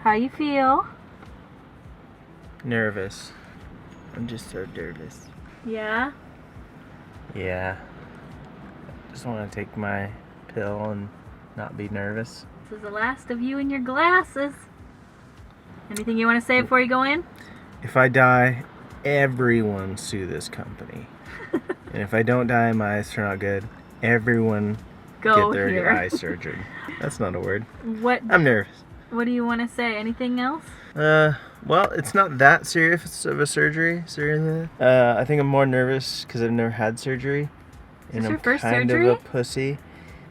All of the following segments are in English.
How you feel? Nervous. I'm just so nervous. Yeah? Yeah. Just want to take my pill and not be nervous. This is the last of you and your glasses. Anything you want to say before you go in? If I die, everyone sue this company. And if I don't die and my eyes turn out good, everyone Go get their here. eye surgery. That's not a word. What I'm nervous. do you want to say? Anything else? Well, it's not that serious of a surgery. I think I'm more nervous because I've never had surgery. Is And this I'm your first kind surgery? of a pussy.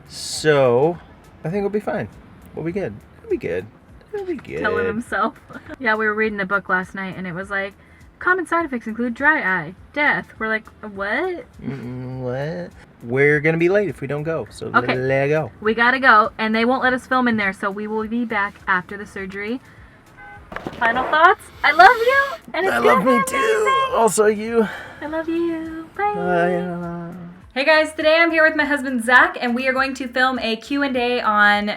So, I think we'll be fine. We'll be good. It'll be good. It'll be good. Telling himself. Yeah, we were reading a book last night and it was like, common side effects include dry eye, death. We're like, what? What? We're going to be late if we don't go. So Okay. let go. We gotta go, and they won't let us film in there, so we will be back after the surgery. Final thoughts? I love you, and it's I gonna love me be too. amazing. Also you. I love you. Bye. Bye. Hey guys, today I'm here with my husband Zach, and we are going to film a Q&A on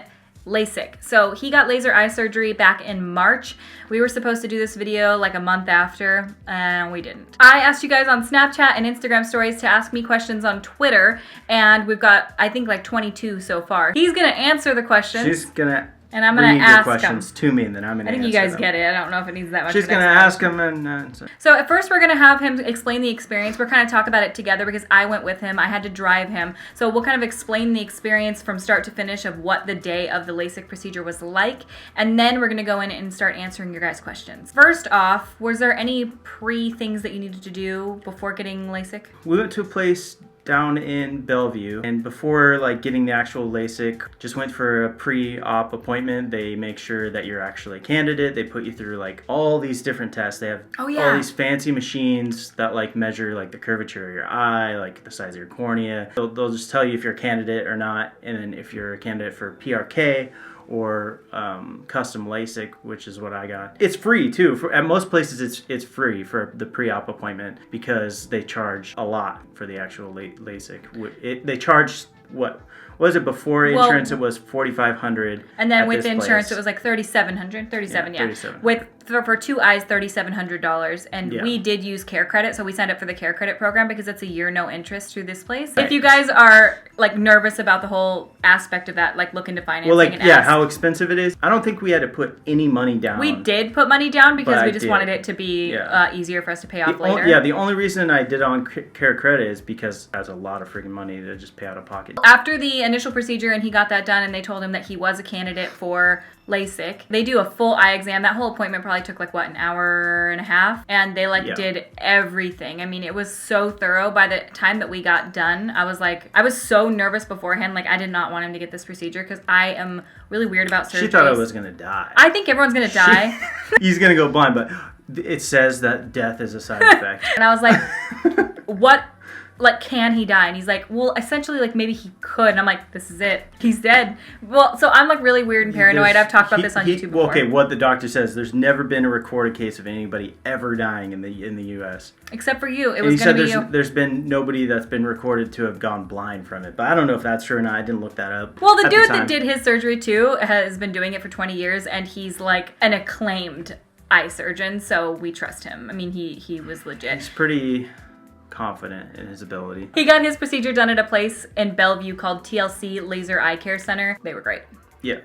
LASIK. So he got laser eye surgery back in March. We were supposed to do this video like a month after, and we didn't. I asked you guys on Snapchat and Instagram stories to ask me questions on Twitter, and we've got, I think, like 22 so far. He's gonna answer the questions. She's gonna And I'm gonna read ask your questions to me, and then I'm gonna. I think you answer guys them. get it. I don't know if it needs that much. She's of an gonna explanation. ask him, and So at first we're gonna have him explain the experience. We're kind of talk about it together because I went with him. I had to drive him. So we'll kind of explain the experience from start to finish of what the day of the LASIK procedure was like. And then we're gonna go in and start answering your guys' questions. First off, was there any pre-things that you needed to do before getting LASIK? we went to a place down in Bellevue, and before like getting the actual LASIK, just went for a pre-op appointment. They make sure that you're actually a candidate. They put you through like all these different tests. They have Oh, yeah. all these fancy machines that like measure like the curvature of your eye, like the size of your cornea. They'll just tell you if you're a candidate or not, and then if you're a candidate for PRK or custom LASIK, which is what I got. It's free too. At most places, it's free for the pre-op appointment because they charge a lot for the actual LASIK. They charge what was it before Well, insurance? It was $4,500. And then at with this the insurance, place. it was like $3,700. 37, Yeah, yeah. 37. With for two eyes, $3,700. And Yeah. we did use Care Credit, so we signed up for the Care Credit program because it's a year no interest through this place. If you guys are like nervous about the whole aspect of that, like look into financing Well, like and yeah, ask. how expensive it is. I don't think we had to put any money down. We did put money down because But we I just did. wanted it to be Yeah. easier for us to pay off The later. the only reason I did it on Care Credit is because that's a lot of freaking money to just pay out of pocket. After the initial procedure and he got that done and they told him that he was a candidate for LASIK, they do a full eye exam. That whole appointment probably took like what, an hour and a half, and they like Yeah. did everything. I mean, it was so thorough. By the time that we got done, I was so nervous beforehand. Like I did not want him to get this procedure because I am really weird about surgery. She thought I was gonna die. I think everyone's gonna die. He's gonna go blind, but it says that death is a side effect. And I was like, what? Like, can he die? And he's like, well, essentially, like, maybe he could. And I'm like, this is it. He's dead. Well, so I'm, like, really weird and paranoid. I've talked about this on YouTube before. Well, okay, what the doctor says, there's never been a recorded case of anybody ever dying in the U.S. Except for you. It And was he going said to be you. there's been nobody that's been recorded to have gone blind from it. But I don't know if that's true or not. I didn't look that up. Well, the at dude time. that did his surgery, too, has been doing it for 20 years. And he's, like, an acclaimed eye surgeon. So we trust him. I mean, he was legit. He's pretty confident in his ability. He got his procedure done at a place in Bellevue called TLC Laser Eye Care Center. They were great. Yeah.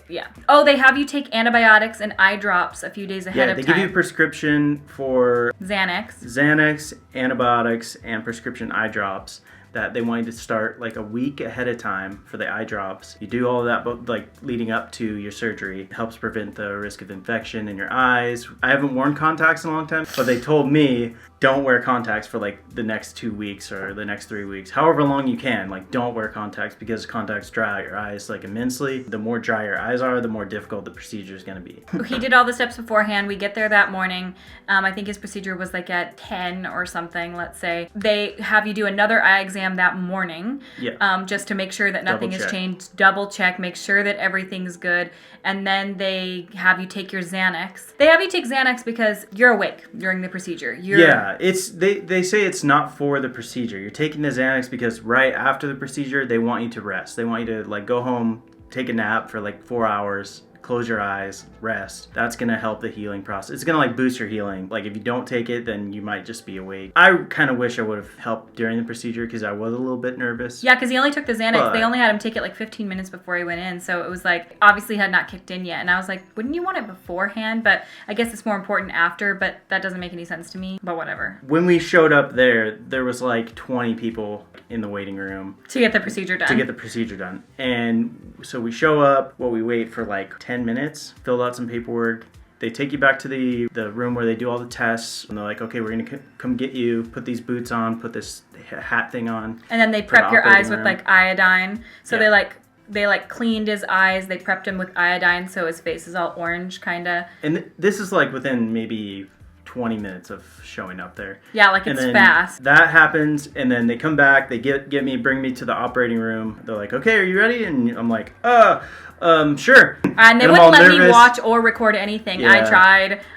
Yeah. Oh, they have you take antibiotics and eye drops a few days ahead Yeah, of they time. give you a prescription for Xanax, antibiotics, and prescription eye drops that they want you to start like a week ahead of time for the eye drops. You do all of that, but like leading up to your surgery. It helps prevent the risk of infection in your eyes. I haven't worn contacts in a long time, but they told me don't wear contacts for like the next 2 weeks or the next 3 weeks, however long you can. Like don't wear contacts because contacts dry out your eyes like immensely. The more dry your eyes are, the more difficult the procedure is going to be. He did all the steps beforehand. We get there that morning. I think his procedure was like at 10 or something, let's say. They have you do another eye exam that morning, Yeah. just to make sure that nothing Double has check. changed. Double check, make sure that everything's good. And then they have you take your Xanax. They have you take Xanax because you're awake during the procedure. Yeah, it's they say it's not for the procedure. You're taking the Xanax because right after the procedure, they want you to rest. They want you to like go home, take a nap for like 4 hours, close your eyes, rest. That's gonna help the healing process. It's gonna like boost your healing. Like if you don't take it, then you might just be awake. I kind of wish I would have helped during the procedure because I was a little bit nervous. Yeah, because he only took the Xanax. But- They only had him take it like 15 minutes before he went in. So it was like, obviously had not kicked in yet. And I was like, wouldn't you want it beforehand? But I guess it's more important after, but that doesn't make any sense to me. But whatever. When we showed up there was like 20 people in the waiting room To get the procedure done. to get the procedure done. And so we show up, we wait for like 10 minutes, filled out some paperwork. They take you back to the room where they do all the tests, and they're like, okay, we're gonna come get you, put these boots on, put this hat thing on. And then they For prep the your eyes operating with room. like iodine. So Yeah. they cleaned his eyes. They prepped him with iodine so his face is all orange kind of. And this is like within maybe 20 minutes of showing up there. Yeah, like And it's then fast. That happens, and then they come back, they get me, bring me to the operating room. They're like, okay, are you ready? And I'm like, sure. And they I'm wouldn't all let me nervous. watch or record anything. Yeah.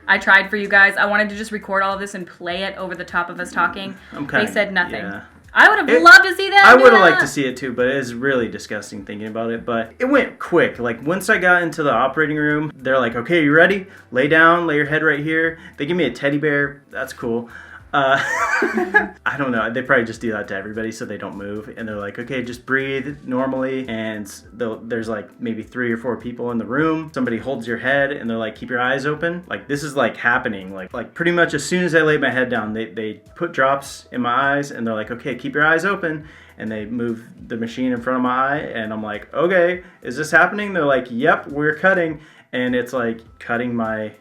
I tried for you guys. I wanted to just record all of this and play it over the top of us talking. I'm They kinda- said nothing. yeah. I would have loved to see that. I do would have that. liked to see it too, but it is really disgusting thinking about it. But it went quick. Like once I got into the operating room, they're like, okay, you ready? Lay down, lay your head right here. They give me a teddy bear. That's cool. I don't know. They probably just do that to everybody so they don't move. And they're like, okay, just breathe normally. And there's like maybe 3 or 4 people in the room. Somebody holds your head and they're like, keep your eyes open. Like this is like happening. Like pretty much as soon as I laid my head down, they put drops in my eyes and they're like, okay, keep your eyes open. And they move the machine in front of my eye. And I'm like, okay, is this happening? They're like, yep, we're cutting. And it's like cutting my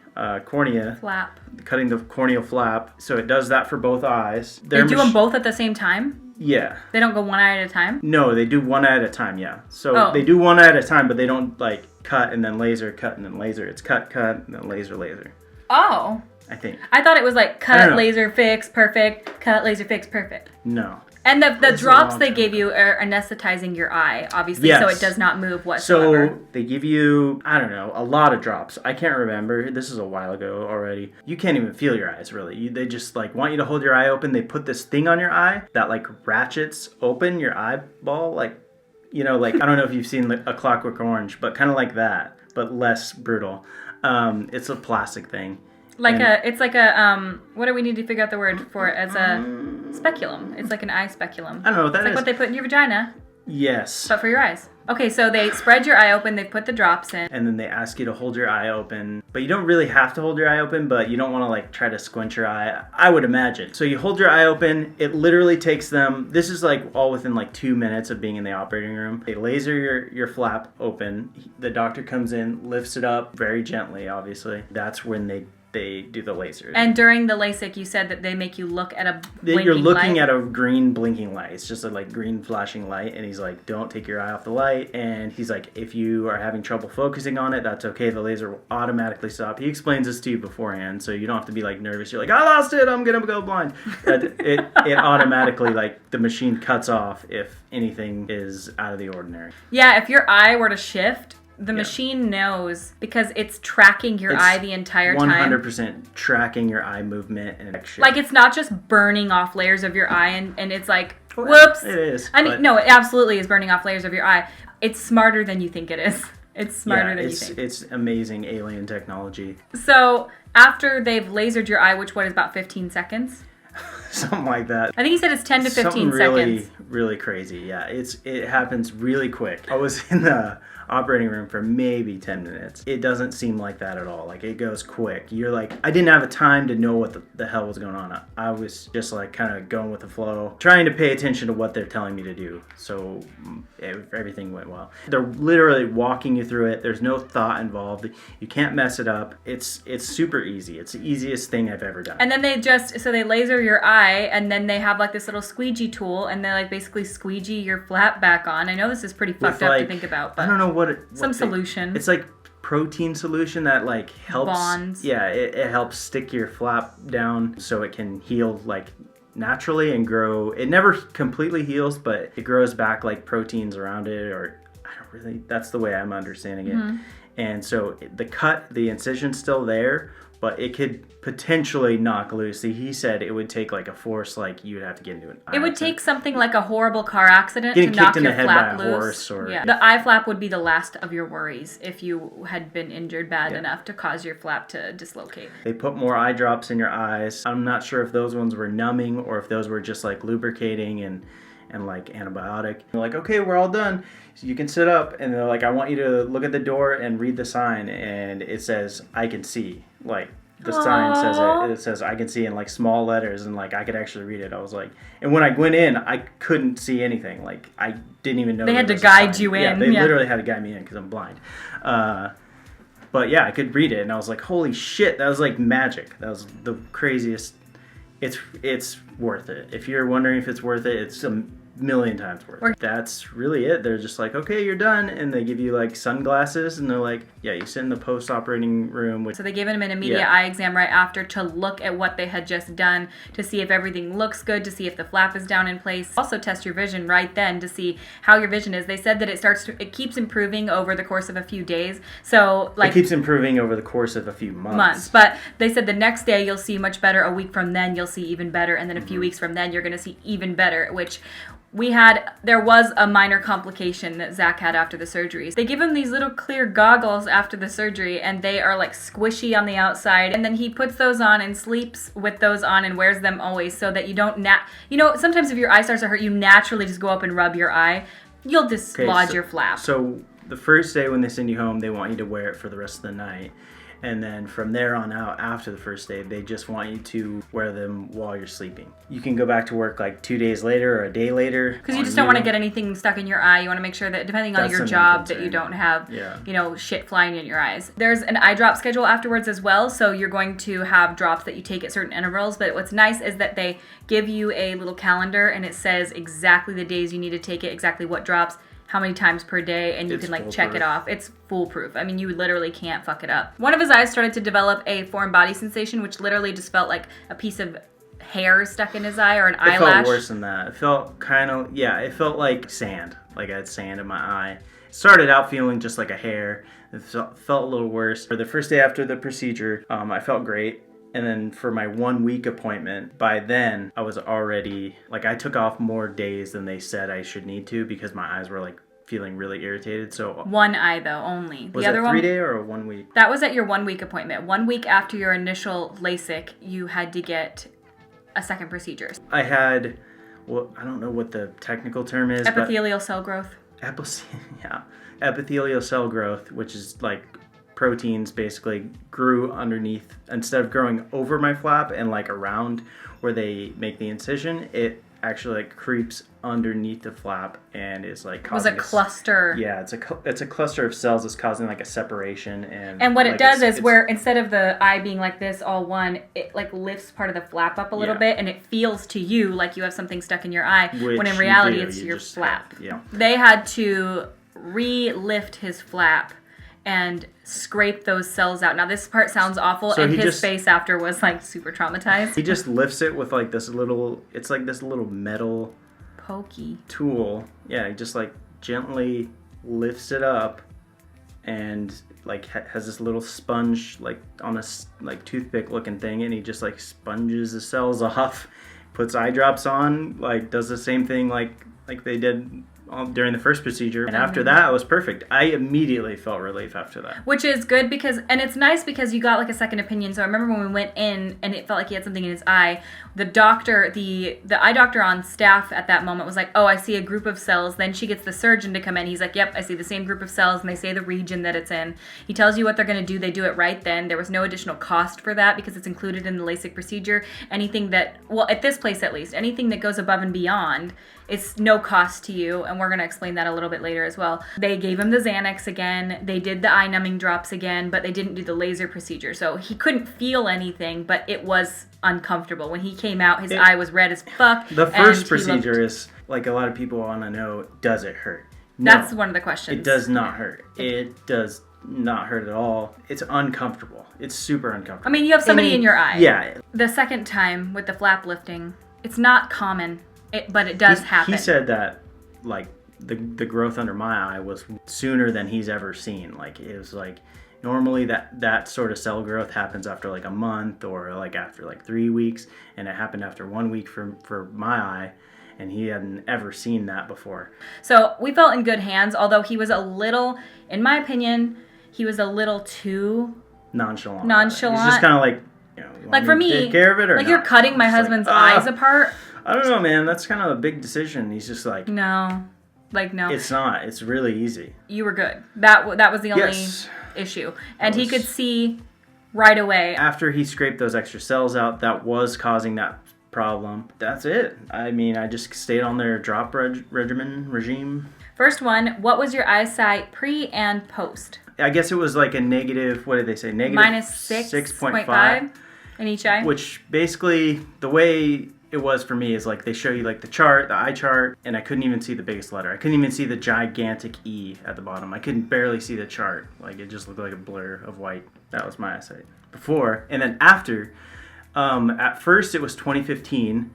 cornea. Flap. Cutting the corneal flap, so it does that for both eyes. They do them both at the same time? Yeah. They don't go one eye at a time? No, they do one eye at a time, yeah. So Oh. they do one eye at a time, but they don't like cut and then laser, cut and then laser. It's cut, and then laser, laser. Oh. I think. I thought it was like I don't cut, know. laser, fix, perfect. Cut, laser, fix, perfect. No. And the It's a drops long they time gave ago. you are anesthetizing your eye, obviously, so Yes. it does not move whatsoever. So they give you, I don't know, a lot of drops. I can't remember. This is a while ago already. You can't even feel your eyes really. They just like want you to hold your eye open. They put this thing on your eye that like ratchets open your eyeball. Like, you know, like, I don't know if you've seen A Clockwork Orange, but kind of like that, but less brutal. It's a plastic thing. Like And- it's like a, what do we need to figure out the word for it as a speculum? It's like an eye speculum. I don't know what that It's like is. what they put in your vagina, Yes. but for your eyes. Okay, so they spread your eye open, they put the drops in. And then they ask you to hold your eye open, but you don't really have to hold your eye open, but you don't want to like try to squint your eye, I would imagine. So you hold your eye open, it literally takes them, this is like all within like 2 minutes of being in the operating room. They laser your flap open, the doctor comes in, lifts it up very gently, obviously. That's when they do the laser. And during the LASIK, you said that they make you look at a blinking You're looking light. at a green blinking light. It's just a like green flashing light, and he's like, "Don't take your eye off the light." And he's like, "If you are having trouble focusing on it, that's okay. The laser will automatically stop." He explains this to you beforehand, so you don't have to be like nervous. You're like, "I lost it. I'm gonna go blind." It automatically like the machine cuts off if anything is out of the ordinary. Yeah, if your eye were to shift, the machine knows because it's tracking your It's eye the entire time. 100% tracking your eye movement and action. Like it's not just burning off layers of your eye and it's like, Well, whoops. it is, I mean, but- no, it absolutely is burning off layers of your eye. It's smarter than you think it is. It's smarter than you think. It's amazing alien technology. So after they've lasered your eye, which what is about 15 seconds? Something like that. I think he said it's 10 to 15 Something really, seconds. really crazy. Yeah, it happens really quick. I was in the operating room for maybe 10 minutes. It doesn't seem like that at all. Like it goes quick. You're like, I didn't have a time to know what the hell was going on. I was just like kind of going with the flow, trying to pay attention to what they're telling me to do. So everything went well. They're literally walking you through it. There's no thought involved. You can't mess it up. It's super easy. It's the easiest thing I've ever done. And then they laser your eye and then they have like this little squeegee tool and they like basically squeegee your flap back on. I know this is pretty fucked up to think about, but I don't know what some solution. It's like protein solution that like helps. Bonds. Yeah, it helps stick your flap down so it can heal like naturally and grow. It never completely heals, but it grows back like proteins around it, or I don't really. That's the way I'm understanding it. And so the incision's still there, but it could potentially knock loose. He said it would take like a force, like you would have to get into an eye. It would take something like a horrible car accident Getting to knock kicked in your the head flap by a loose. horse or- Yeah, the eye flap would be the last of your worries if you had been injured bad enough to cause your flap to dislocate. They put more eye drops in your eyes. I'm not sure if those ones were numbing or if those were just like lubricating and like antibiotic. They're like, okay, we're all done. So you can sit up, and they're like, I want you to look at the door and read the sign, and it says, I can see. Like, the sign says it says I can see in like small letters, and like I could actually read it. I was like, and when I went in, I couldn't see anything. Like, I didn't even know They had there to was a guide sign. you in. Yeah, they Yeah. literally had to guide me in because I'm blind. But yeah, I could read it, and I was like, holy shit, that was like magic. That was the craziest. It's worth it. If you're wondering if it's worth it, it's a million times worth it. That's really it. They're just like, okay, you're done, and they give you like sunglasses, and they're like, yeah, you sit in the post-operating room. So they gave him an immediate eye exam right after to look at what they had just done, to see if everything looks good, to see if the flap is down in place. Also test your vision right then to see how your vision is. They said that it keeps improving over the course of a few days. So like It keeps improving over the course of a few months. But they said the next day you'll see much better. A week from then you'll see even better, and then a few weeks from then you're going to see even better, which there was a minor complication that Zach had after the surgery. They give him these little clear goggles after the surgery, and they are like squishy on the outside, and then he puts those on and sleeps with those on and wears them always so that you don't sometimes if your eye starts to hurt, you naturally just go up and rub your eye. You'll dislodge your flap. So the first day when they send you home, they want you to wear it for the rest of the night. And then from there on out, after the first day, they just want you to wear them while you're sleeping. You can go back to work like 2 days later or a day later. Because you just don't want to get anything stuck in your eye. You want to make sure that depending on your job that you don't have, shit flying in your eyes. There's an eye drop schedule afterwards as well. So you're going to have drops that you take at certain intervals. But what's nice is that they give you a little calendar, and it says exactly the days you need to take it, exactly what drops, how many times per day, and you can like check it off. It's foolproof. I mean, you literally can't fuck it up. One of his eyes started to develop a foreign body sensation, which literally just felt like a piece of hair stuck in his eye or an eyelash. It felt worse than that. It felt it felt like sand. Like I had sand in my eye. It started out feeling just like a hair. It felt a little worse. For the first day after the procedure, I felt great. And then for my 1 week appointment, by then I was already, like, I took off more days than they said I should need to because my eyes were like feeling really irritated. So one eye though only. Was that 3 day or a 1 week? That was at your 1 week appointment. 1 week after your initial LASIK, you had to get a second procedure. I had, well, I don't know what the technical term is. Epithelial cell growth. Epithelial cell growth, which is like proteins basically grew underneath. Instead of growing over my flap and like around where they make the incision, it actually like creeps underneath the flap and is like causing a cluster. Yeah, it's a cluster of cells that's causing like a separation. And what it does is where instead of the eye being like this all one, it like lifts part of the flap up a little bit, and it feels to you like you have something stuck in your eye, when in reality it's your flap. They had to re-lift his flap and scrape those cells out. Now this part sounds awful, so and his face after was like super traumatized. He just lifts it with like this little, it's like this little metal pokey tool. Yeah, he just like gently lifts it up and like has this little sponge like on a like toothpick looking thing, and he just like sponges the cells off, puts eye drops on, like does the same thing like they did during the first procedure, and after that it was perfect. I immediately felt relief after that, which is good because, and it's nice because you got like a second opinion. So I remember when we went in and it felt like he had something in his eye, the doctor, the eye doctor on staff at that moment was like, oh, I see a group of cells. Then she gets the surgeon to come in. He's like, yep, I see the same group of cells, and they say the region that it's in. He tells you what they're going to do. They do it right then. There was no additional cost for that because it's included in the LASIK procedure. Anything that, well, at this place at least, anything that goes above and beyond, it's no cost to you, and we're going to explain that a little bit later as well. They gave him the Xanax again. They did the eye numbing drops again, but they didn't do the laser procedure. So he couldn't feel anything, but it was uncomfortable. When he came out, his eye was red as fuck. The first procedure is, like a lot of people want to know, does it hurt? No, that's one of the questions. It does not hurt. It does not hurt at all. It's uncomfortable. It's super uncomfortable. I mean, you have somebody in your eye. Yeah. The second time with the flap lifting, it's not common. But it does happen. He said that, like, the growth under my eye was sooner than he's ever seen. Like it was like normally that sort of cell growth happens after like a month or like after like 3 weeks, and it happened after 1 week for my eye, and he hadn't ever seen that before. So we felt in good hands, although he was a little, in my opinion, he was a little too Nonchalant. Nonchalant. He's just kind of like, you know, you like want for me to me, take care of it or like not? you're cutting my It's husband's like, eyes apart. I don't know, man. That's kind of a big decision. He's just like, No. it's not. It's really easy. You were good. That was the only Yes. issue. And he was- could see right away. After he scraped those extra cells out, that was causing that problem. That's it. I mean, I just stayed on their drop regime. First one, what was your eyesight pre and post? I guess it was like a negative, what did they say? Negative Minus 6.5 in each eye. Which basically, the way it was for me is like they show you like the chart, the eye chart, and I couldn't even see the biggest letter. I couldn't even see the gigantic E at the bottom. I couldn't barely see the chart. Like it just looked like a blur of white. That was my eyesight before. And then after, at first it was 2015,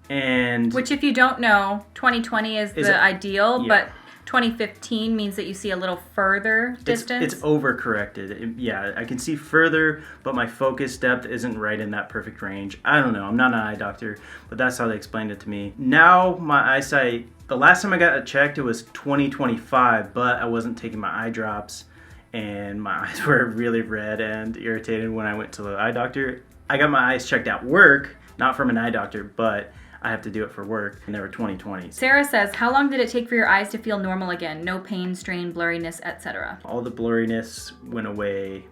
and Which, if you don't know, 2020 is Is the it- ideal, yeah. but 2015 means that you see a little further distance. It's overcorrected. Yeah, I can see further, but my focus depth isn't right in that perfect range. I don't know. I'm not an eye doctor, but that's how they explained it to me. Now my eyesight, the last time I got it checked, it was 2025, but I wasn't taking my eye drops, and my eyes were really red and irritated when I went to the eye doctor. I got my eyes checked at work, not from an eye doctor, but I have to do it for work, and they were 20/20s. Sarah says, how long did it take for your eyes to feel normal again? No pain, strain, blurriness, etc. All the blurriness went away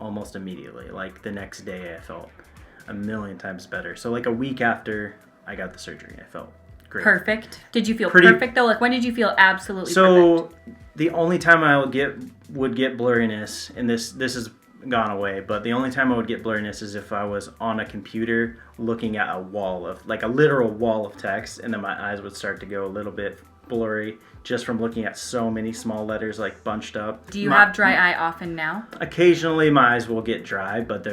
almost immediately. Like the next day, I felt a million times better. So like a week after I got the surgery, I felt great. Perfect. Did you feel Pretty- perfect though? Like when did you feel absolutely perfect? So the only time I would get blurriness, and this has gone away, but the only time I would get blurriness is if I was on a computer looking at a wall of, like a literal wall of text, and then my eyes would start to go a little bit blurry just from looking at so many small letters like bunched up. Do you have dry eye often now? Occasionally my eyes will get dry, but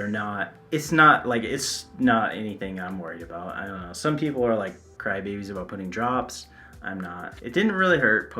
it's not anything I'm worried about. I don't know. Some people are like crybabies about putting drops. I'm not. It didn't really hurt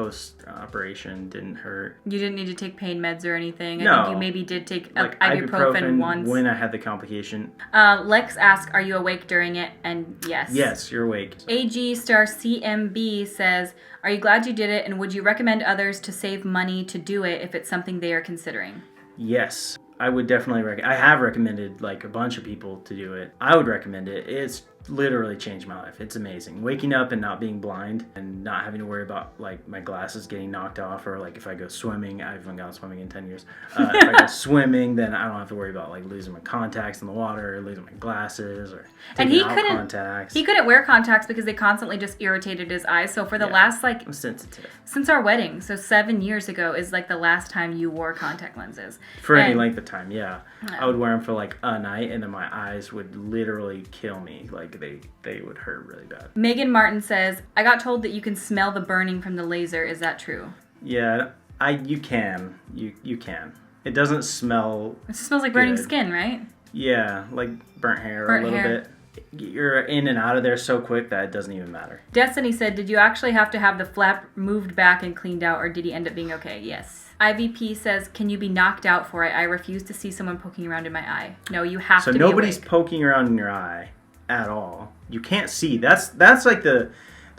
post-operation. Didn't hurt. You didn't need to take pain meds or anything. I No. think you maybe did take Like ibuprofen once. when I had the complication. Lex asked, are you awake during it? And yes. Yes, you're awake. AG star CMB says, are you glad you did it, and would you recommend others to save money to do it if it's something they are considering? Yes, I would definitely I have recommended like a bunch of people to do it. I would recommend it. It's literally changed my life. It's amazing. Waking up and not being blind and not having to worry about like my glasses getting knocked off, or like if I go swimming, I haven't gone swimming in 10 years. If I go swimming, then I don't have to worry about like losing my contacts in the water, or losing my glasses, or And taking out contacts. he couldn't wear contacts because they constantly just irritated his eyes. So for the last I'm sensitive. since our wedding, so 7 years ago is like the last time you wore contact lenses. For any And- length of time, yeah. I would wear them for like a night, and then my eyes would literally kill me. Like they would hurt really bad. Megan Martin says, I got told that you can smell the burning from the laser. Is that true? Yeah, you can. You can. It doesn't smell. It smells like burning Good. skin, right? Yeah, like burnt hair Burnt a little hair. bit. You're in and out of there so quick that it doesn't even matter. Destiny said, did you actually have to have the flap moved back and cleaned out, or did he end up being okay? Yes. IVP says, can you be knocked out for it? I refuse to see someone poking around in my eye. No, you have So to nobody's be awake. poking around in your eye at all. You can't see. That's like the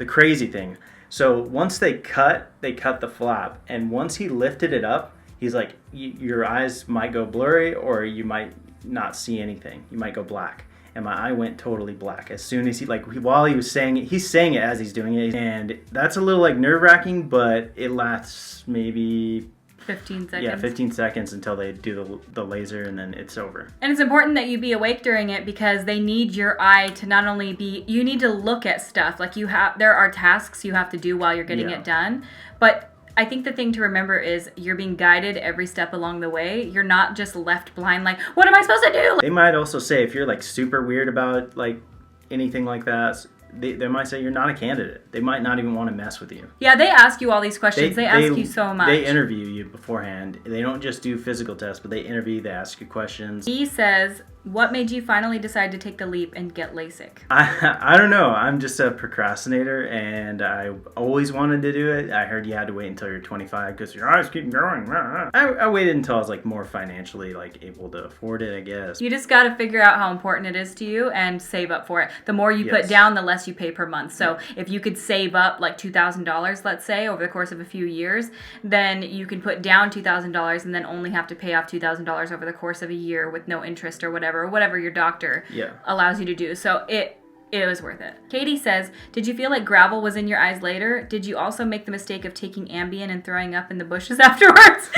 crazy thing. So once they cut the flap, and once he lifted it up, he's like, your eyes might go blurry, or you might not see anything. You might go black. And my eye went totally black as soon as while he was saying it. He's saying it as he's doing it, and that's a little like nerve-wracking, but it lasts maybe 15 seconds. 15 seconds until they do the laser, and then it's over. And it's important that you be awake during it because they need your eye to not only be, you need to look at stuff. Like there are tasks you have to do while you're getting Yeah. it done. But I think the thing to remember is you're being guided every step along the way. You're not just left blind like, what am I supposed to do? They might also say, if you're like super weird about like anything like that, they might say you're not a candidate. They might not even want to mess with you. Yeah, they ask you all these questions. They ask you so much. They interview you beforehand. They don't just do physical tests, but they interview, they ask you questions. He says, What made you finally decide to take the leap and get LASIK? I don't know. I'm just a procrastinator, and I always wanted to do it. I heard you had to wait until you're 25 because your eyes keep growing. I waited until I was like more financially like able to afford it, I guess. You just got to figure out how important it is to you and save up for it. The more you put down, the less you pay per month. So if you could save up like $2,000, let's say, over the course of a few years, then you can put down $2,000 and then only have to pay off $2,000 over the course of a year with no interest or whatever your doctor allows you to do. So it was worth it. Katie says, did you feel like gravel was in your eyes later? Did you also make the mistake of taking Ambien and throwing up in the bushes afterwards?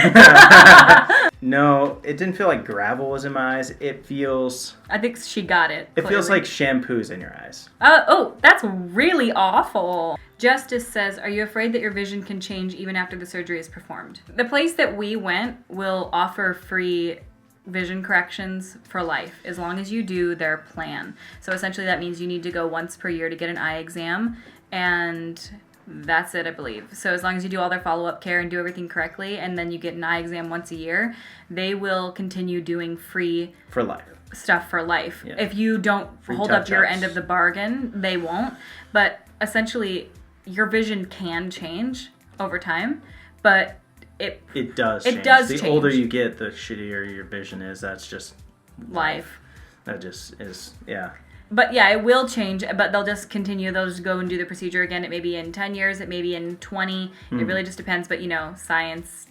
No, it didn't feel like gravel was in my eyes. It feels... I think she got it. It feels like shampoo's in your eyes. Oh, that's really awful. Justice says, are you afraid that your vision can change even after the surgery is performed? The place that we went will offer free vision corrections for life as long as you do their plan. So essentially that means you need to go once per year to get an eye exam, and that's it, I believe. So as long as you do all their follow-up care and do everything correctly, and then you get an eye exam once a year, they will continue doing free for life stuff for life. Yeah. If you don't hold up your end of the bargain, they won't. But essentially your vision can change over time, but it does change. The older you get, the shittier your vision is. That's just life. That just is, yeah. But yeah, it will change, but they'll just continue. They'll just go and do the procedure again. It may be in 10 years. It may be in 20. It really just depends. But, science.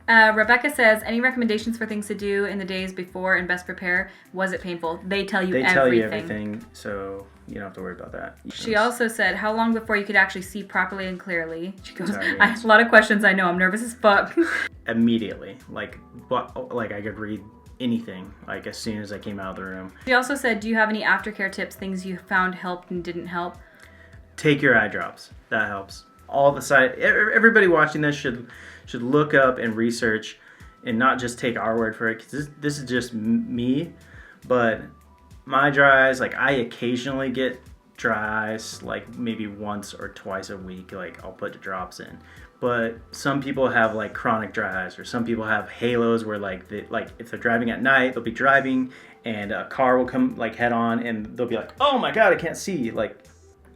Rebecca says, any recommendations for things to do in the days before and best prepare? Was it painful? They tell you everything. They tell you everything, so you don't have to worry about that. She also said, how long before you could actually see properly and clearly? She goes, I have a lot of questions. I know. I'm nervous as fuck. Immediately. Like I could read anything, like as soon as I came out of the room. She also said, do you have any aftercare tips, things you found helped and didn't help? Take your eye drops. That helps. All the everybody watching this should look up and research and not just take our word for it, because this is just me, but my dry eyes, like I occasionally get dry eyes, like maybe once or twice a week, like I'll put the drops in. But some people have like chronic dry eyes, or some people have halos where like if they're driving at night, they'll be driving and a car will come like head on and they'll be like, oh my God, I can't see. Like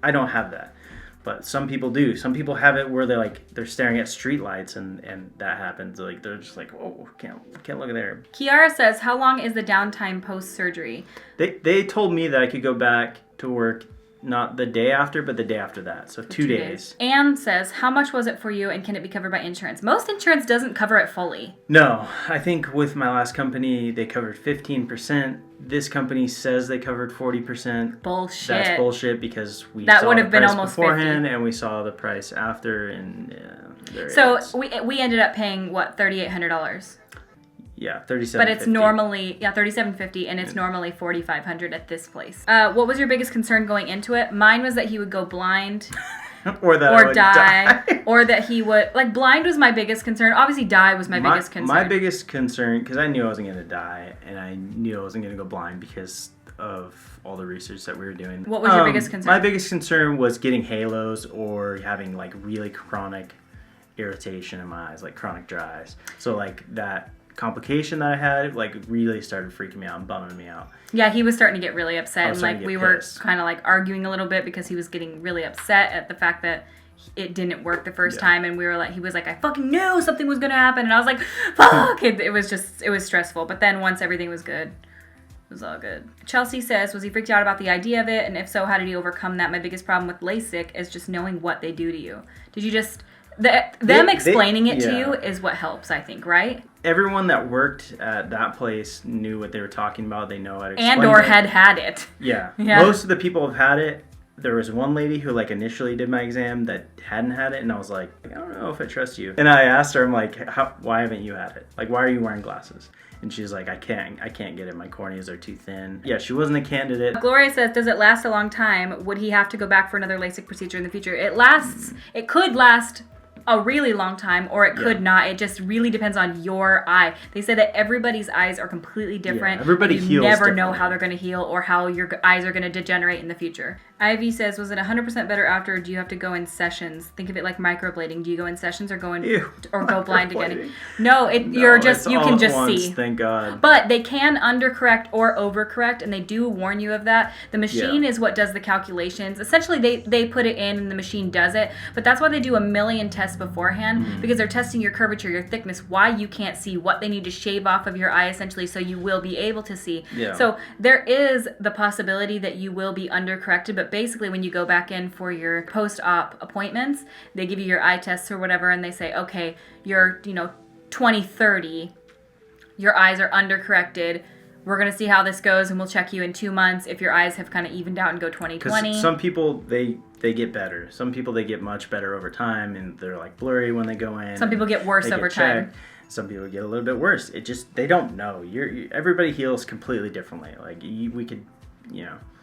I don't have that. But some people do. Some people have it where they're staring at street lights and that happens. Like they're just like, oh, can't look at there. Kiara says, how long is the downtime post-surgery? They told me that I could go back to work not the day after, but the day after that. So 2 days. Anne says, how much was it for you and can it be covered by insurance? Most insurance doesn't cover it fully. No. I think with my last company, they covered 15%. This company says they covered 40%. Bullshit. That's bullshit because that would have been almost beforehand 50. And we saw the price after. And so we ended up paying, what, $3,800? Yeah, $3,750. But it's normally, $3,750, and it's normally $4,500 at this place. What was your biggest concern going into it? Mine was that he would go blind. or die. Or that he would, like, blind was my biggest concern. Obviously, die was my biggest concern. My biggest concern, because I knew I wasn't going to die, and I knew I wasn't going to go blind because of all the research that we were doing. What was your biggest concern? My biggest concern was getting halos or having, like, really chronic irritation in my eyes, like chronic dry eyes. So, like, that complication that I had like really started freaking me out and bumming me out. Yeah, he was starting to get really upset, and like we were kind of like arguing a little bit because he was getting really upset at the fact that it didn't work the first time, and he was like, I fucking knew something was gonna happen, and I was like, fuck. It was stressful, but then once everything was good, it was all good. Chelsea says, was he freaked out about the idea of it, and if so, how did he overcome that? My biggest problem with LASIK is just knowing what they do to you. Did you just them explaining it to you is what helps, I think, right? Everyone that worked at that place knew what they were talking about. They know how to explain and or had it. Yeah. Most of the people have had it. There was one lady who like initially did my exam that hadn't had it, and I was like, I don't know if I trust you. And I asked her, I'm like, why haven't you had it? Like, why are you wearing glasses? And she's like, I can't get it. My corneas are too thin. Yeah, she wasn't a candidate. Gloria says, does it last a long time? Would he have to go back for another LASIK procedure in the future? It lasts. It could last a really long time, or it could not. It just really depends on your eye. They say that everybody's eyes are completely different. Yeah, everybody you heals never know differently. how they're going to heal or how your eyes are going to degenerate in the future. Ivy says, was it 100% better after, or do you have to go in sessions? Think of it like microblading. Do you go in sessions or go in or go blind again? Microblading. No, you're just, it's you all can at just once, see. Thank God. But they can undercorrect or overcorrect, and they do warn you of that. The machine is what does the calculations. Essentially, they put it in and the machine does it. But that's why they do a million tests beforehand, because they're testing your curvature, your thickness, why you can't see, what they need to shave off of your eye, essentially, so you will be able to see. Yeah. So there is the possibility that you will be undercorrected, but basically when you go back in for your post-op appointments, they give you your eye tests or whatever, and they say, okay, you're, 20/30, your eyes are undercorrected. We're going to see how this goes, and we'll check you in 2 months if your eyes have kind of evened out and go 20/20. Because some people, they get better. Some people, they get much better over time, and they're like blurry when they go in. Some people get worse they over get time. checked. Some people get a little bit worse. It just, they don't know. Everybody heals completely differently. Like, we could,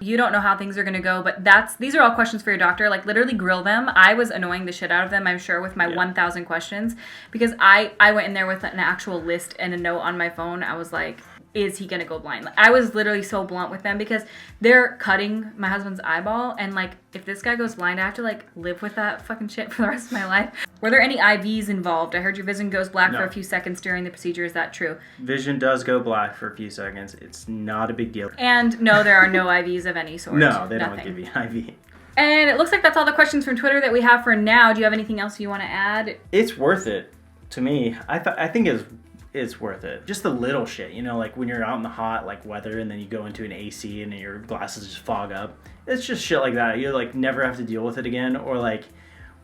You don't know how things are going to go, but these are all questions for your doctor. Like, literally grill them. I was annoying the shit out of them, I'm sure, with my 1,000 questions, because I went in there with an actual list and a note on my phone. I was like, is he going to go blind? Like, I was literally so blunt with them, because they're cutting my husband's eyeball, and like, if this guy goes blind, I have to like live with that fucking shit for the rest of my life. Were there any IVs involved? I heard your vision goes black for a few seconds during the procedure. Is that true? Vision does go black for a few seconds. It's not a big deal. And no, there are no IVs of any sort. No, they Nothing. don't give you IV. And it looks like that's all the questions from Twitter that we have for now. Do you have anything else you want to add? It's worth it to me. I think it's worth it. Just the little shit, like when you're out in the hot like weather and then you go into an AC and then your glasses just fog up. It's just shit like that. You like never have to deal with it again, or like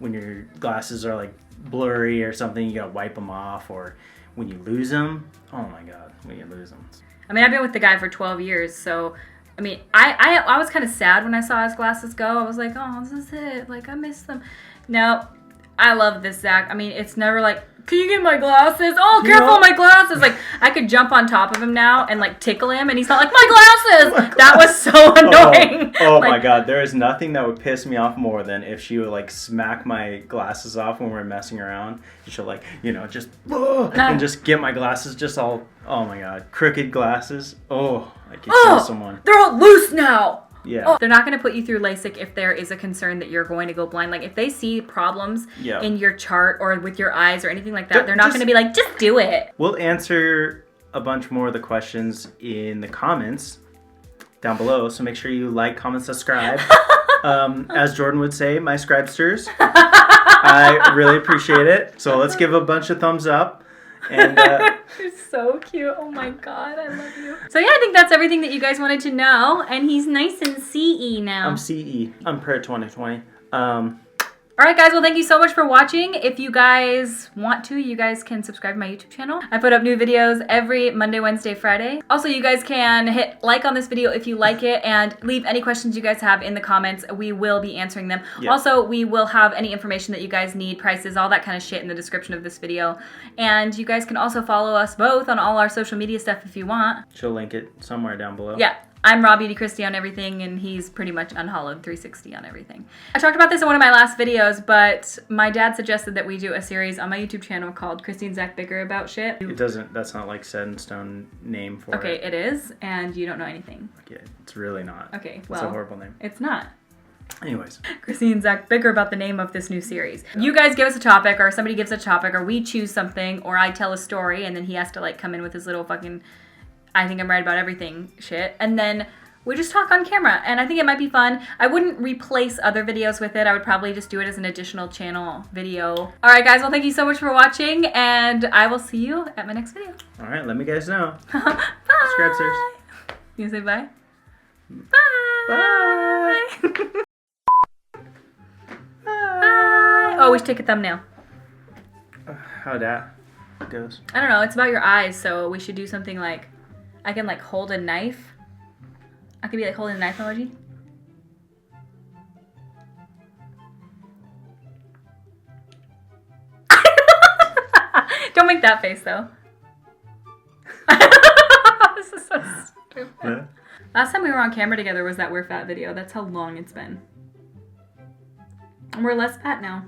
when your glasses are like blurry or something, you gotta wipe them off, or when you lose them. Oh my God, when you lose them. I mean, I've been with the guy for 12 years, so I mean, I was kind of sad when I saw his glasses go. I was like, oh, this is it. Like, I miss them. No, I love this, Zach. I mean, it's never like, can you get my glasses? Oh, careful, my glasses. Like, I could jump on top of him now and like tickle him, and he's not like, my glasses. That was so annoying. Oh like, my God, there is nothing that would piss me off more than if she would like smack my glasses off when we're messing around. She'll like, just and just get my glasses just all, oh my God, crooked glasses. Oh, I could kill someone. They're all loose now. Yeah. Oh, they're not going to put you through LASIK if there is a concern that you're going to go blind. Like, if they see problems in your chart or with your eyes or anything like that, they're not going to be like, just do it. We'll answer a bunch more of the questions in the comments down below, so make sure you like, comment, subscribe. As Jordan would say, my scribesters. I really appreciate it. So let's give a bunch of thumbs up. And You're so cute. Oh my God, I love you. So yeah, I think that's everything that you guys wanted to know. And he's nice and CE now. I'm CE. I'm Prayer 2020. All right, guys. Well, thank you so much for watching. If you guys want to, you guys can subscribe to my YouTube channel. I put up new videos every Monday, Wednesday, Friday. Also, you guys can hit like on this video if you like it, and leave any questions you guys have in the comments. We will be answering them. Yeah. Also, we will have any information that you guys need, prices, all that kind of shit in the description of this video. And you guys can also follow us both on all our social media stuff if you want. She'll link it somewhere down below. Yeah. I'm Raw Beauty Christie on everything, and he's pretty much Unhollowed 360 on everything. I talked about this in one of my last videos, but my dad suggested that we do a series on my YouTube channel called Christy and Zach Bicker About Shit. That's not like set in stone name for it. Okay, it is, and you don't know anything. Okay, it's really not. Okay, It's well, a horrible name. it's not. Anyways. Christy and Zach bicker about the name of this new series. You guys give us a topic, or somebody gives a topic, or we choose something, or I tell a story, and then he has to like come in with his little fucking I think I'm right about everything shit. And then we just talk on camera, and I think it might be fun. I wouldn't replace other videos with it. I would probably just do it as an additional channel video. All right, guys. Well, thank you so much for watching, and I will see you at my next video. All right, let me guys know. Bye. Subscribers. You say bye? Bye. Bye. Bye. Oh, we should take a thumbnail. How that goes. I don't know. It's about your eyes, so we should do something like I can like hold a knife. I could be like holding a knife emoji. Don't make that face though. This is so stupid. Yeah. Last time we were on camera together was that We're Fat video. That's how long it's been. And we're less fat now.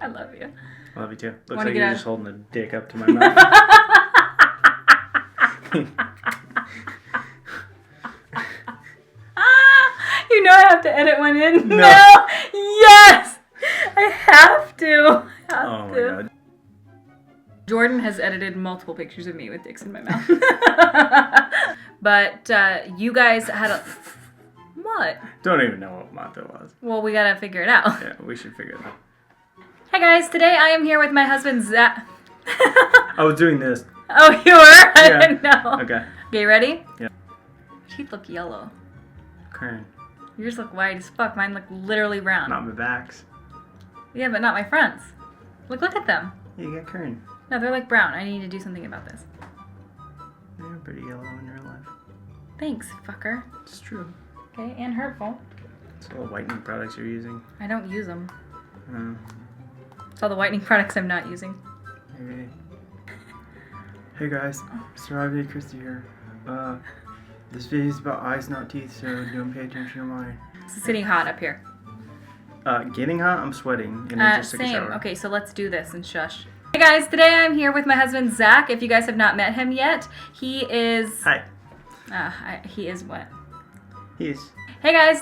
I love you. I love you too. Looks Wanna like get you're out? just holding a dick up to my mouth. You know I have to edit one in. No. Yes. I have to. Oh my god. Jordan has edited multiple pictures of me with dicks in my mouth. But you guys had a... What? Don't even know what month it was. Well, we gotta figure it out. Yeah, we should figure it out. Hey guys, today I am here with my husband Zach. I was doing this. Oh, you were? I Yeah. didn't know. Okay. Okay, ready? Yeah. Your teeth look yellow. Kern. Yours look white as fuck. Mine look literally brown. Not my backs. Yeah, but not my fronts. Look at them. Yeah, you got Kern. No, they're like brown. I need to do something about this. You're pretty yellow in real life. Thanks, fucker. It's true. Okay, and hurtful. It's all the whitening products you're using. I don't use them. Uh, It's all the whitening products I'm not using. maybe. Hey guys, Mr. Ivy Christie here. This video is about eyes, not teeth, so don't pay attention to mine. It's getting hot up here. Getting hot, I'm sweating, and I just took a Same. shower. Okay, so let's do this and shush. Hey guys, today I'm here with my husband Zach. If you guys have not met him yet, he is... Hi. he is what? He's... Hey guys,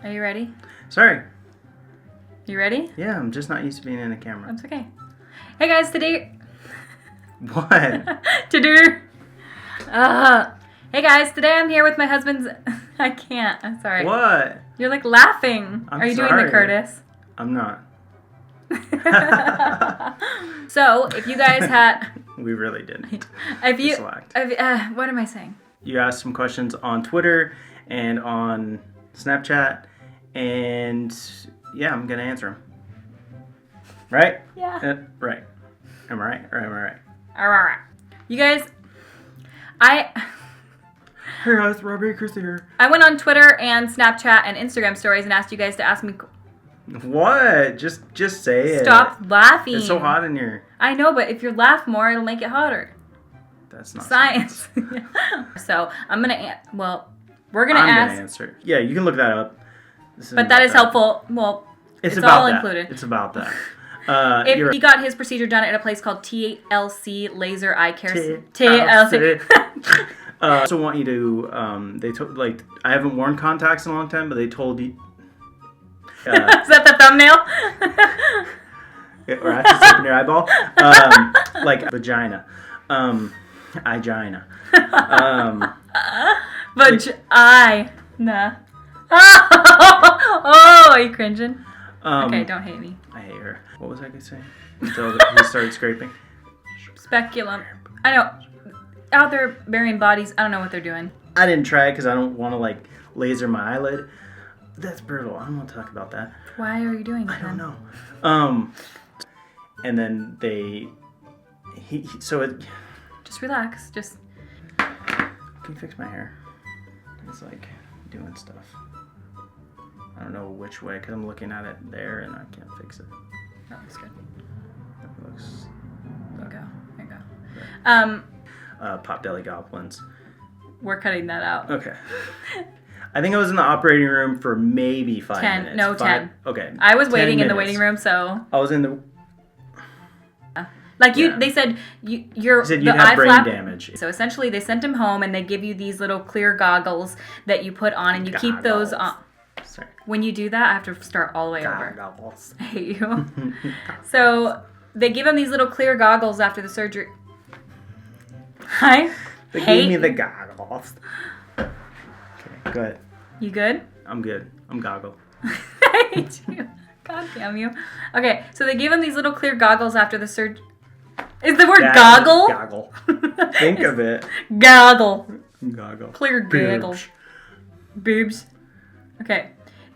are you ready? Sorry. You ready? Yeah, I'm just not used to being in a camera. That's okay. Hey guys, today... What? to do. Hey guys, today I'm here with my husband's. I can't. I'm sorry. What? You're like laughing. I'm Are you doing sorry. the Curtis? I'm not. So if you guys had, We really didn't. if you, Slacked. what am I saying? You asked some questions on Twitter and on Snapchat, and yeah, I'm gonna answer them. Right? Yeah. Right. Am I right or am I right? All right. You guys, Hey guys, Robbie Christie here. I went on Twitter and Snapchat and Instagram stories and asked you guys to ask me. What? Just say it. Stop laughing. It's so hot in here. I know, but if you laugh more, it'll make it hotter. That's not Science. So I'm gonna. We're gonna I'm ask. gonna answer. Yeah, you can look that up. This But about that is helpful. Well, it's about all that. included. It's about that. If he got his procedure done at a place called TLC Laser Eye Care. TLC. I also want you to. They told I haven't worn contacts in a long time, but they told you. Is that the thumbnail? Or after slipping your eyeball, like vagina, igina. Vagina. Oh, are you cringing? Okay, don't hate me. I hate her. What was I gonna say? Until he started scraping. Speculum. I know. Out there burying bodies. I don't know what they're doing. I didn't try it because I don't want to laser my eyelid. That's brutal. I don't want to talk about that. Why are you doing it? I don't know. And then Just relax. Just. Can you fix my hair? It's doing stuff. I don't know which way because I'm looking at it there and I can't fix it. That looks good. It looks. There you go. Pop Deli Goblins. We're cutting that out. Okay. I think I was in the operating room for maybe 5 10. minutes. No, 10. Okay. I was 10 waiting in the minutes. waiting room, so. I was in the. Yeah. They said you're He said the you'd have eye brain flap. damage. So essentially, they sent him home, and they give you these little clear goggles that you put on, and you keep those on. Sorry. When you do that, I have to start all the way over. Goggles. I hate you. So they give him these little clear goggles after the surgery. Hi. They gave me the goggles. Okay, go ahead. You good? I'm good. I'm goggle. I hate you. God damn you. Okay, so they gave him these little clear goggles after the surgery. Is the word goggle? Goggle. Think of it. Goggle. Goggle. Clear goggles. Boobs. Okay.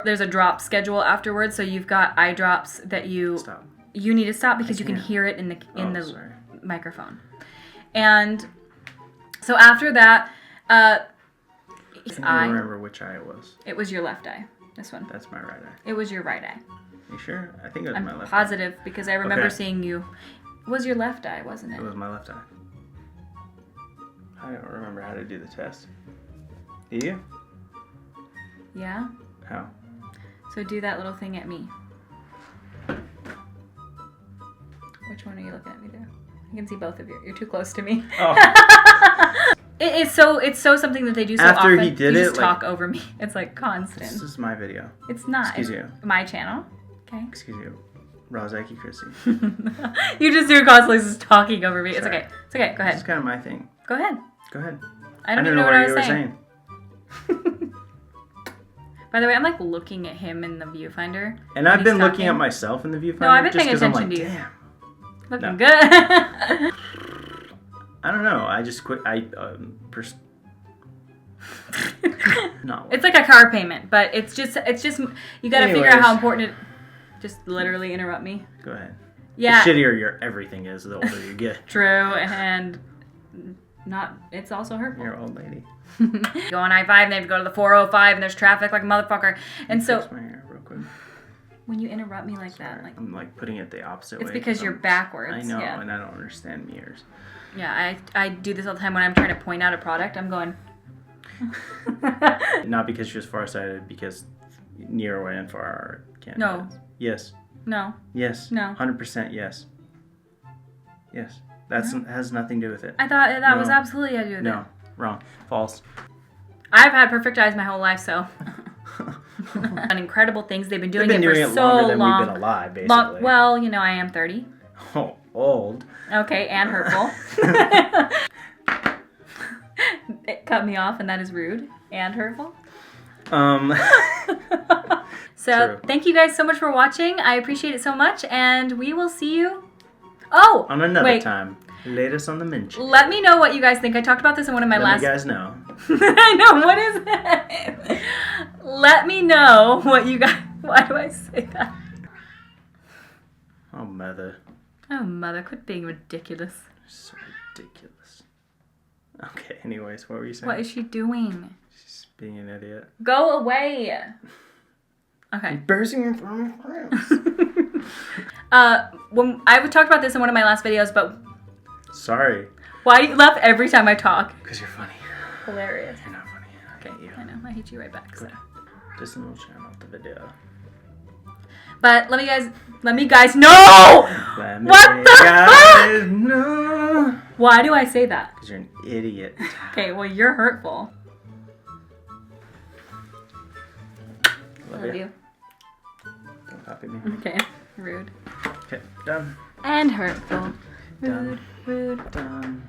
There's a drop schedule afterwards, so you've got eye drops that you Stop. you need to stop because you can can't. hear it in the Sorry. microphone. And so after that, I can't remember which eye it was. it was your left eye. This one. That's my right eye. It was your right eye. You sure? I think it was I'm my left positive because I remember Okay. seeing you. It was your left eye, wasn't eye. it? It was my left eye. I don't remember how to do the test. Do you? Yeah. How? So do that little thing at me. Which one are you looking at me through? I can see both of you. You're too close to me. Oh. It's so something that they do so After often. he did you it, just like- talk over me. It's like constant. This is my video. It's not. Excuse It's you. my channel. Okay. Excuse you. Rozaki Chrissy. You just do constantly just talking over me. It's Sorry. okay. It's okay. Go This is ahead. kind of my thing. Go ahead. Go ahead. I don't even know what I was you were saying. By the way, I'm like looking at him in the viewfinder. And when I've he's been looking talking. at myself in the viewfinder. No, I've been just paying 'cause I'm attention like, to you. Damn. Looking No. good. I don't know. I just quit. No. It's like a car payment, but it's just you got to figure out Anyways. how important it. Just literally interrupt me. Go ahead. Yeah. The shittier your everything is, the older you get. True, and it's also hurtful. You're an old lady. Go on I-5 and they have to go to the 405 and there's traffic like a motherfucker. And so Fix my hair real quick. when you interrupt me like that, like I'm like putting it the opposite way. it's because you're I'm- backwards. I know, Yeah. and I don't understand mirrors. Yeah, I do this all the time when I'm trying to point out a product. I'm going. Not because you're farsighted, because near away and far can't. No. Yes. No. Yes. No. 100% yes. Yes. That's has nothing to do with it. I thought that was No. absolutely had to do with No. it. Wrong. False. I've had perfect eyes my whole life, so. Done incredible things. They've been doing They've been it doing for it so longer than long. we've been alive, basically. Well, you know, I am 30. Oh, old. Okay, and hurtful. It cut me off, and that is rude and hurtful. So, True. thank you guys so much for watching. I appreciate it so much, and we will see you. Oh, on another wait. time. Latest on the mention. Let me know what you guys think. I talked about this in one of my Let last. you guys know. I know, what is that? Let me know what you guys. Why do I say that? Oh, mother. Oh, mother, quit being ridiculous. So ridiculous. Okay, anyways, what were you saying? What is she doing? She's being an idiot. Go away. Okay. Embarrassing in front of friends. When I talked about this in one of my last videos, but Sorry. why do you laugh every time I talk? Because you're funny. Hilarious. You're not funny. I hate you. I know. I hate you right back. So. Just a little channel of the video. But let me guys know. Let me What the guys know. Why do I say that? Because you're an idiot. Okay, well you're hurtful. Love Love you. you. Don't copy me. Okay. Rude. Okay, done. And hurtful. Rude. Done. Rude. Done.